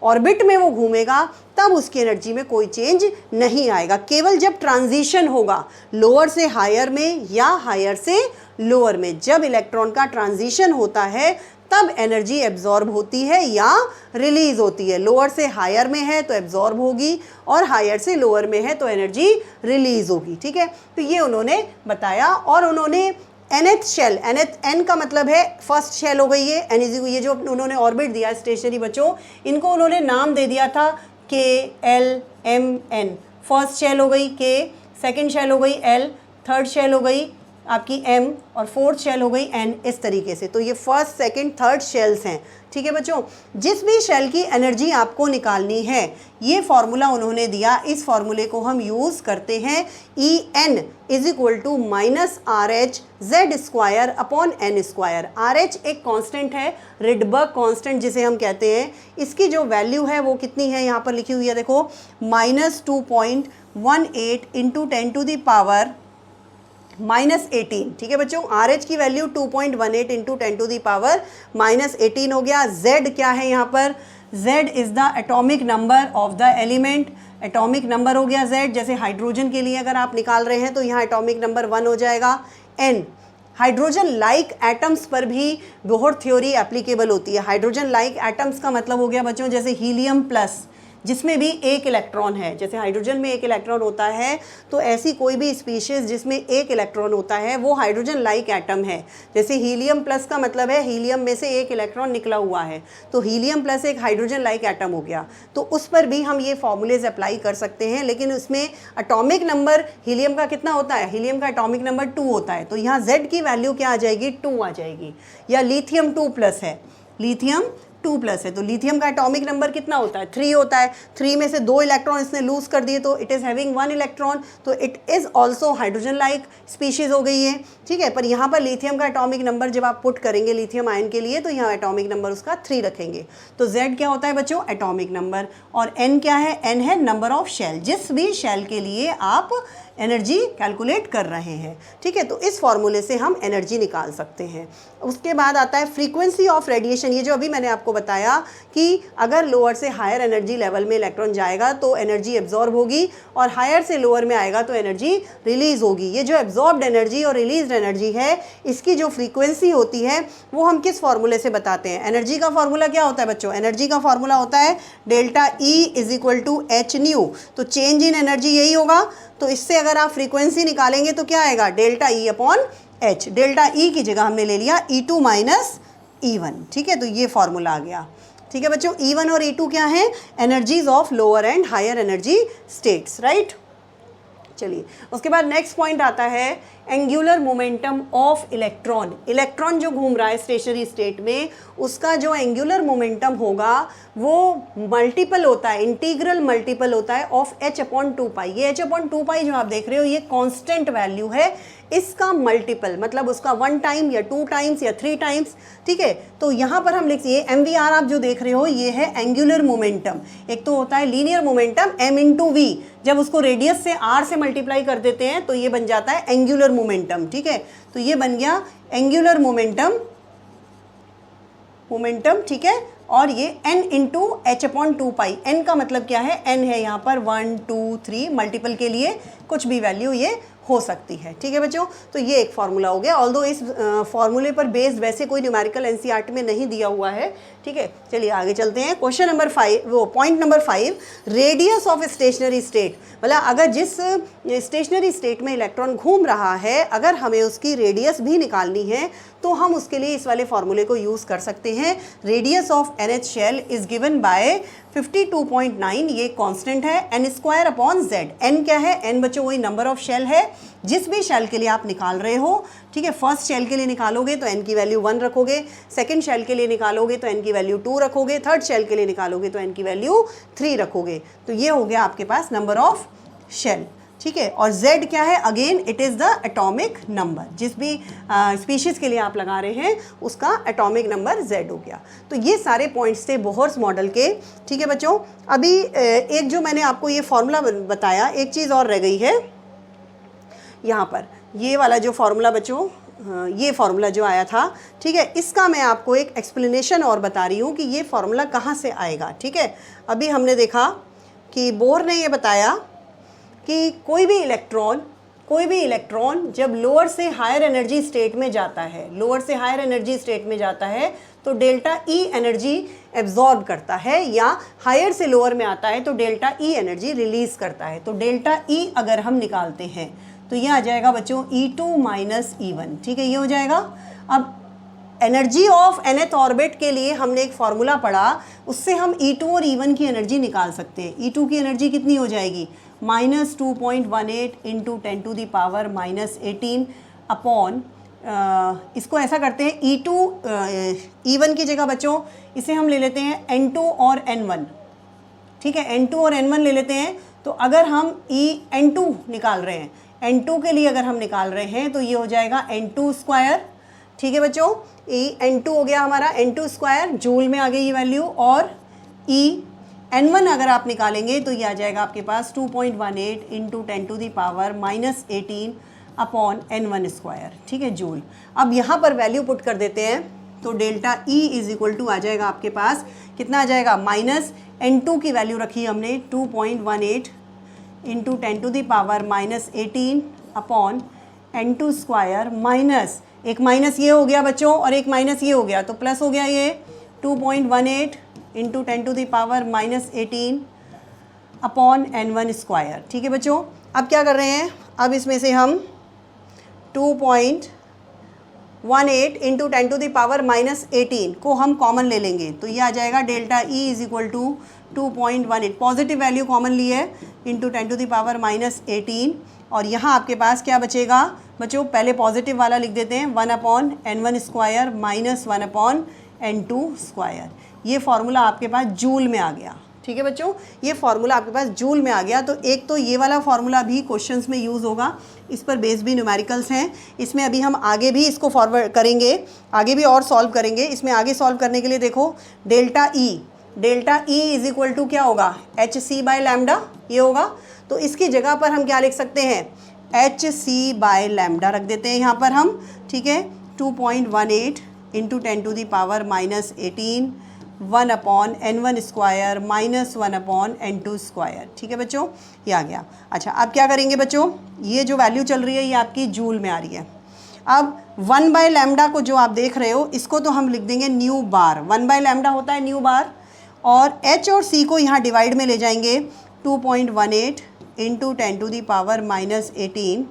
ऑर्बिट में वो घूमेगा तब उसकी एनर्जी में कोई चेंज नहीं आएगा। केवल जब ट्रांजिशन होगा लोअर से हायर में या हायर से लोअर में, जब इलेक्ट्रॉन का ट्रांजिशन होता है तब एनर्जी एब्जॉर्ब होती है या रिलीज होती है। लोअर से हायर में है तो एब्जॉर्ब होगी और हायर से लोअर में है तो एनर्जी रिलीज होगी, ठीक है। तो ये उन्होंने बताया। और उन्होंने nth शेल, nth n का मतलब है फर्स्ट शेल हो गई है, n ये जो उन्होंने ऑर्बिट दिया स्टेशनरी बच्चों, इनको उन्होंने नाम दे दिया था k l m n। First shell हो गई k, सेकेंड शेल हो गई l, थर्ड शेल हो गई आपकी m और फोर्थ शेल हो गई n, इस तरीके से। तो ये फर्स्ट सेकंड थर्ड शेल्स हैं, ठीक है बच्चों। जिस भी शेल की एनर्जी आपको निकालनी है, ये फॉर्मूला उन्होंने दिया, इस फॉर्मूले को हम यूज़ करते हैं। En is equal to minus RH Z square upon n square. RH एक कांस्टेंट है, रिडबर्ग कांस्टेंट जिसे हम कहते हैं। इसकी जो वैल्यू है वो कितनी है, यहाँ पर लिखी हुई है, देखो -2.18 इंटू 10 टू द पावर -18, ठीक है बच्चों। RH की value 2.18 into 10 to the power -18 हो गया। Z क्या है यहाँ पर, Z is the atomic number of the element. Atomic number हो गया Z, जैसे हाइड्रोजन के लिए अगर आप निकाल रहे हैं तो यहाँ एटॉमिक नंबर 1 हो जाएगा। N, हाइड्रोजन लाइक एटम्स पर भी बोहर थ्योरी एप्लीकेबल होती है। हाइड्रोजन लाइक एटम्स का मतलब हो गया बच्चों जैसे हीलियम प्लस, जिसमें भी एक इलेक्ट्रॉन है। जैसे हाइड्रोजन में एक इलेक्ट्रॉन होता है, तो ऐसी कोई भी स्पीशीज़ जिसमें एक इलेक्ट्रॉन होता है वो हाइड्रोजन लाइक एटम है। जैसे हीलियम प्लस का मतलब है हीलियम में से एक इलेक्ट्रॉन निकला हुआ है, तो हीलियम प्लस एक हाइड्रोजन लाइक एटम हो गया। तो उस पर भी हम ये फॉर्मूलेज अप्लाई कर सकते हैं, लेकिन उसमें एटॉमिक नंबर हीलियम का कितना होता है, हीलियम का एटॉमिक नंबर 2 होता है, तो यहाँ Z की वैल्यू क्या आ जाएगी, 2 आ जाएगी। या लिथियम 2+ है, लिथियम 2+ है, तो लिथियम का एटॉमिक नंबर कितना होता है, 3 होता है। 3 में से 2 इलेक्ट्रॉन इसने लूज कर दिए तो इट इज़ हैविंग 1 इलेक्ट्रॉन, तो it is also hydrogen like species हो गई है, ठीक है। पर यहाँ पर लिथियम का एटॉमिक नंबर जब आप पुट करेंगे लिथियम आयन के लिए, तो यहाँ एटॉमिक नंबर उसका 3 रखेंगे। तो Z क्या होता है बच्चों, एटॉमिक नंबर। और N क्या है, N है नंबर ऑफ शेल, जिस भी शेल के लिए आप एनर्जी कैलकुलेट कर रहे हैं, ठीक है। तो इस फॉर्मूले से हम एनर्जी निकाल सकते हैं। उसके बाद आता है फ्रीक्वेंसी ऑफ रेडिएशन। ये जो अभी मैंने आपको बताया कि अगर लोअर से हायर एनर्जी लेवल में इलेक्ट्रॉन जाएगा तो एनर्जी एब्जॉर्ब होगी, और हायर से लोअर में आएगा तो एनर्जी रिलीज होगी। ये जो एब्जॉर्ब्ड एनर्जी और रिलीज्ड एनर्जी है, इसकी जो फ्रीक्वेंसी होती है वो हम किस फॉर्मूले से बताते हैं। एनर्जी का फॉर्मूला क्या होता है बच्चों, एनर्जी का फॉर्मूला होता है delta E is equal to H nu. तो चेंज इन एनर्जी यही होगा, तो इससे अगर आप फ्रीक्वेंसी निकालेंगे तो क्या आएगा, delta E upon H. Delta E की जगह हमने ले लिया E2 माइनस E1, ठीक है। तो ये फॉर्मूला आ गया, ठीक है बच्चों। E1 और E2 क्या है, energies of lower and higher energy states, right. चलिए उसके बाद नेक्स्ट पॉइंट आता है angular momentum of electron. Electron जो घूम रहा है स्टेशनरी स्टेट में, उसका जो एंगुलर मोमेंटम होगा वो मल्टीपल होता है, इंटीग्रल मल्टीपल होता है ऑफ h/2π। ये h/2π जो आप देख रहे हो ये कांस्टेंट वैल्यू है, इसका मल्टीपल मतलब उसका 1 टाइम या 2 टाइम्स या 3 टाइम्स, ठीक है। तो यहाँ पर हम लिख ये MVR आप जो देख रहे हो ये है एंगुलर मोमेंटम। एक तो होता है लीनियर मोमेंटम m/v, जब उसको रेडियस से r से मल्टीप्लाई कर देते हैं तो ये बन जाता है एंगुलर मोमेंटम, ठीक है। तो ये बन गया एंगुलर मोमेंटम, ठीक है। और ये n इंटू h/2π। n का मतलब क्या है, n है यहाँ पर 1 2 3, मल्टीपल के लिए कुछ भी वैल्यू ये हो सकती है, ठीक है बच्चों। तो ये एक फार्मूला हो गया, ऑल्दो इस फार्मूले पर बेस्ड वैसे कोई न्यूमेरिकल एनसीईआरटी में नहीं दिया हुआ है, ठीक है। चलिए आगे चलते हैं। क्वेश्चन नंबर 5, वो point number 5, radius of stationery state. मतलब अगर जिस स्टेशनरी स्टेट में इलेक्ट्रॉन घूम रहा है, अगर हमें उसकी रेडियस भी निकालनी है तो हम उसके लिए इस वाले फार्मूले को यूज़ कर सकते हैं। Radius of NH shell is given by 52.9 ये कांस्टेंट है, n square upon z। n क्या है? n बच्चों वही नंबर ऑफ शेल है जिस भी शेल के लिए आप निकाल रहे हो, ठीक है। फर्स्ट शेल के लिए निकालोगे तो n की वैल्यू 1 रखोगे, सेकंड शेल के लिए निकालोगे तो n की वैल्यू 2 रखोगे, थर्ड शेल के लिए निकालोगे तो n की वैल्यू 3 रखोगे। तो ये हो गया आपके पास नंबर ऑफ शेल, ठीक है। और z क्या है? Again it is the atomic number, जिस भी स्पीशीज़ के लिए आप लगा रहे हैं उसका एटॉमिक नंबर z हो गया। तो ये सारे पॉइंट्स थे बोहर्स मॉडल के, ठीक है बच्चों। अभी एक जो मैंने आपको ये फॉर्मूला बताया, एक चीज़ और रह गई है यहाँ पर, ये वाला जो फार्मूला बच्चों, ये फार्मूला जो आया था, ठीक है, इसका मैं आपको एक एक्सप्लेनेशन और बता रही हूँ कि ये फार्मूला कहाँ से आएगा, ठीक है। अभी हमने देखा कि बोर ने ये बताया कि कोई भी इलेक्ट्रॉन जब लोअर से हायर एनर्जी स्टेट में जाता है, लोअर से हायर एनर्जी स्टेट में जाता है तो डेल्टा ई एनर्जी एब्जॉर्ब करता है, या हायर से लोअर में आता है तो डेल्टा ई एनर्जी रिलीज करता है। तो डेल्टा ई अगर हम निकालते हैं तो ये आ जाएगा बच्चों E2 माइनस E1, ठीक है, ये हो जाएगा। अब एनर्जी ऑफ nth ऑर्बिट के लिए हमने एक फार्मूला पढ़ा, उससे हम E2 और E1 की एनर्जी निकाल सकते हैं। E2 की एनर्जी कितनी हो जाएगी? -2.18 into 10 to the power -18 upon, इसको ऐसा करते हैं E2 E1 की जगह बच्चों इसे हम ले लेते हैं N2 और N1, ठीक है, N2 और N1 ले लेते हैं। तो अगर हम N2 निकाल रहे हैं, N2 के लिए अगर हम निकाल रहे हैं तो ये हो जाएगा N2 स्क्वायर, ठीक है बच्चों। N2 हो गया हमारा N2 स्क्वायर, जूल में आ गई ये वैल्यू। और N1 अगर आप निकालेंगे तो ये आ जाएगा आपके पास 2.18 into 10 to the power -18 upon N1 square, ठीक है, जूल। अब यहाँ पर वैल्यू पुट कर देते हैं तो delta E is equal to आ जाएगा आपके पास, कितना आ जाएगा? -N2 की वैल्यू रखी हमने 2.18 into 10 to the power -18 upon N2 square, minus एक माइनस ये हो गया बच्चों और एक माइनस ये हो गया तो प्लस हो गया ये 2.18 into 10 to the power -18 upon N1 square, ठीक है बच्चों। अब क्या कर रहे हैं? अब इसमें से हम 2.18 इंटू 10 टू दी पावर -18 को हम कॉमन ले लेंगे तो ये आ जाएगा delta E is equal to 2.18, positive value common ली है, इंटू 10 टू दी पावर -18। और यहाँ आपके पास क्या बचेगा बच्चों? पहले पॉजिटिव वाला लिख देते हैं, 1 upon N1 square minus 1 upon N2 square. ये फार्मूला आपके पास जूल में आ गया, ठीक है बच्चों, ये फार्मूला आपके पास जूल में आ गया। तो एक तो ये वाला फार्मूला भी क्वेश्चंस में यूज़ होगा, इस पर बेस भी न्यूमेरिकल्स हैं, इसमें अभी हम आगे भी इसको फॉरवर्ड करेंगे, आगे भी और सॉल्व करेंगे। इसमें आगे सॉल्व करने के लिए देखो delta E is equal to क्या होगा? HC बाय लैम्डा, ये होगा। तो इसकी जगह पर हम क्या लिख सकते हैं? HC बाय लैम्डा रख देते हैं यहाँ पर हम, ठीक है। 2.18 into 10 to the power -18 1 upon N1 square minus 1 upon N2 square, ठीक है बच्चों, ये आ गया। अच्छा, अब क्या करेंगे बच्चों? ये जो वैल्यू चल रही है ये आपकी जूल में आ रही है। अब 1 बाय लैम्डा को जो आप देख रहे हो इसको तो हम लिख देंगे न्यू बार, 1 बाय लैम्डा होता है न्यू बार। और H और C को यहाँ डिवाइड में ले जाएंगे, 2.18 into 10 to the power -18,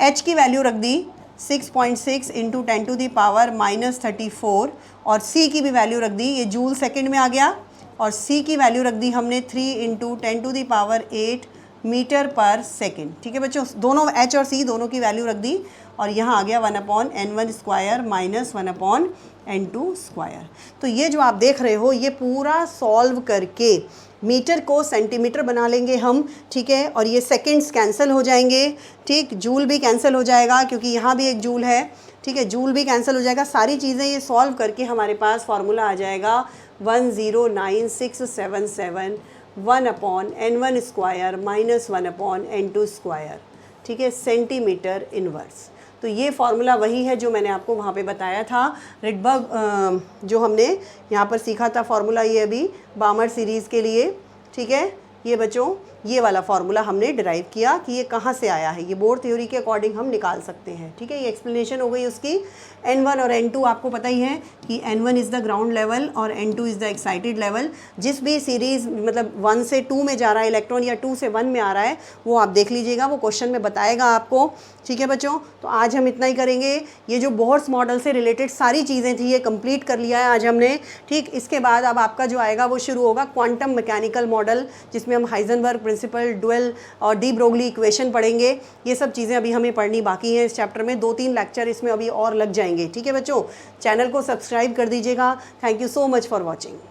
H की वैल्यू रख दी 6.6 इंटू 10 टू दी पावर -34, और C की भी वैल्यू रख दी, ये जूल सेकंड में आ गया। और C की वैल्यू रख दी हमने 3 into 10 to the power 8 metre पर सेकेंड, ठीक है बच्चों। दोनों H और C दोनों की वैल्यू रख दी और यहाँ आ गया 1 upon N1 square minus 1 upon N2 square. तो ये जो आप देख रहे हो ये पूरा सॉल्व करके मीटर को सेंटीमीटर बना लेंगे हम, ठीक है। और ये सेकेंड्स कैंसिल हो जाएंगे, ठीक, जूल भी कैंसिल हो जाएगा क्योंकि यहाँ भी एक जूल है, ठीक है, जूल भी कैंसिल हो जाएगा। सारी चीज़ें ये सॉल्व करके हमारे पास फार्मूला आ जाएगा 109677 1 upon N1 square minus 1 upon N2 square, ठीक है, सेंटीमीटर इनवर्स। तो ये फार्मूला वही है जो मैंने आपको वहाँ पे बताया था। रिडबर्ग जो हमने यहाँ पर सीखा था फार्मूला, ये अभी बामर सीरीज़ के लिए, ठीक है। ये बच्चों ये वाला फार्मूला हमने डिराइव किया कि ये कहाँ से आया है, ये बोर थ्योरी के अकॉर्डिंग हम निकाल सकते हैं। ठीक है, ये एक्सप्लेनेशन हो गई उसकी। N1 और N2 आपको पता ही है कि N1 is the ground level और N2 is the excited level. जिस भी सीरीज़ मतलब 1 से 2 में जा रहा है इलेक्ट्रॉन या 2 से 1 में आ रहा है वो आप देख लीजिएगा, वो क्वेश्चन में बताएगा आपको। ठीक है बच्चों, तो आज हम इतना ही करेंगे। ये जो बोहर्स मॉडल से रिलेटेड सारी चीज़ें थी ये कंप्लीट कर लिया है आज हमने। ठीक, इसके बाद अब आपका जो आएगा वो शुरू होगा क्वांटम मैकेनिकल मॉडल, जिसमें हम हाइजेनबर्ग प्रिंसिपल, डुअल और डी ब्रोगली इक्वेशन पढ़ेंगे। ये सब चीज़ें अभी हमें पढ़नी बाकी हैं इस चैप्टर में, 2-3 लेक्चर इसमें अभी और लग जाएंगे। ठीक है बच्चों, चैनल को सब्सक्राइब कर दीजिएगा। Thank you so much for watching.